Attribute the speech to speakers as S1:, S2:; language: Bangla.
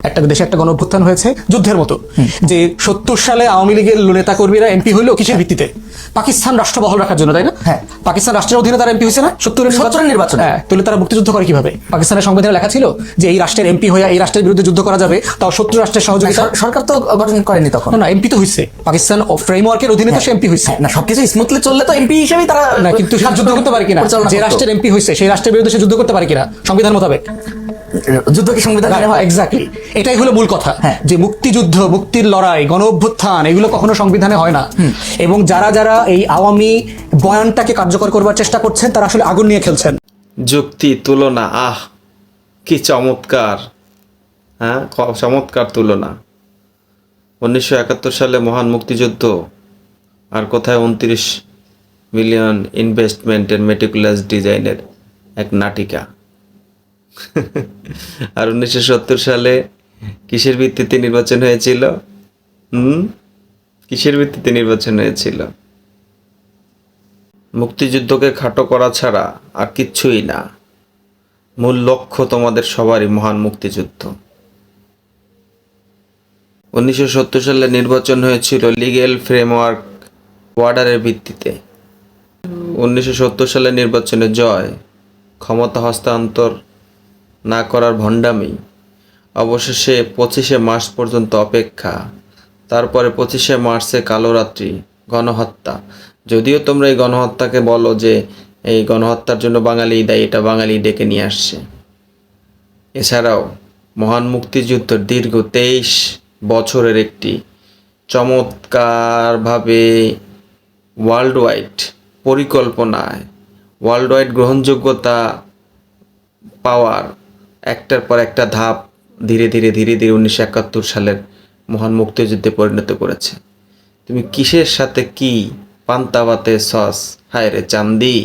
S1: একটা দেশে একটা গণঅভ্যুত্থান হয়েছে যুদ্ধের মতো, যে 70 সালে আওয়ামী লীগের নেতা কর্মীরা এমপি হইলো কিসের ভিত্তিতে? পাকিস্তান রাষ্ট্র বহাল রাখার জন্য, তাই না?
S2: হ্যাঁ।
S1: পাকিস্তান রাষ্ট্রের অধীনে তারা এমপি হয়েছে না 70
S2: নির্বাচন।
S1: হ্যাঁ, তাহলে তারা মুক্তিযুদ্ধ করে কিভাবে? পাকিস্তানের সংবিধানে লেখা ছিল যে এই রাষ্ট্রের এমপি হয়ে এই রাষ্ট্রের বিরুদ্ধে যুদ্ধ করা যাবে, তাও শত্রু রাষ্ট্রের সহযোগিতা।
S2: সরকার তো গঠন করেনি তখন।
S1: না, এমপি তো হয়েছে পাকিস্তান ফ্রেমওয়ার্কের অধীনে, তো সে এমপি হয়েছে
S2: না, সবকিছু স্মুথলি চললে তো এমপি হিসেবেই তারা
S1: না, কিন্তু সে যুদ্ধ করতে পারে কিনা?
S2: পরিচালনা
S1: যে
S2: করতো।
S1: রাষ্ট্রের এমপি হয়েছে সেই রাষ্ট্রের বিরুদ্ধে সে যুদ্ধ করতে পারে কিনা সংবিধান মোতাবেক?
S2: যুদ্ধ কি সংবিধান হয়?
S1: এক্স্যাক্টলি, এটাই হলো মূল কথা।
S2: হ্যাঁ।
S1: যে মুক্তিযুদ্ধ, মুক্তির লড়াই, গণ অভ্যুত্থান, এগুলো কখনো সংবিধানে হয় না। এবং যারা যারা এই আওয়ামী বয়ানটাকে কার্যকর করবার চেষ্টা করছেন তারা আসলে আগুন নিয়ে খেলছেন।
S3: যুক্তি, তুলনা, কি চমৎকার! হ্যাঁ, চমৎকার তুলনা। 1971 সালে মহান মুক্তিযুদ্ধ, আর কোথায় 29 মিলিয়ন ইনভেস্টমেন্টের মেটিকুলাস ডিজাইনের এক নাটিকা। আর 1970 সালে কিসের ভিত্তিতে নির্বাচন হয়েছিল? কিসের ভিত্তিতে নির্বাচন হয়েছিল? মুক্তিযুদ্ধকে খাটো করা ছাড়া আর কিচ্ছুই না। মূল লক্ষ্য তোমাদের সবারই মহান মুক্তিযুদ্ধ। 1970 সালে নির্বাচন হয়েছিল লিগ্যাল ফ্রেমওয়ার্ক অর্ডারের ভিত্তিতে। 1970 সালে নির্বাচনে জয়, ক্ষমতা হস্তান্তর না করার ভণ্ডামি, অবশেষে 25শে মার্চ পর্যন্ত অপেক্ষা, তারপরে 25শে মার্চে কালোরাত্রি, গণহত্যা। যদিও তোমরা এই গণহত্যাকে বলো যে এই গণহত্যার জন্য বাঙালি দায়ী, এটা বাঙালি ডেকে নিয়ে আসছে। এছাড়াও মহান মুক্তিযুদ্ধ দীর্ঘ 23 বছরের একটি চমৎকারভাবে ওয়ার্ল্ড ওয়াইড পরিকল্পনায়, ওয়ার্ল্ড ওয়াইড গ্রহণযোগ্যতা পাওয়ার একটার পর একটা ধাপ ধীরে ধীরে 1971 সালের মহান মুক্তিযুদ্ধে পরিণত করেছে। তুমি কিসের সাথে কি পান্তা ভাতে সস, হায় রে চান্দি!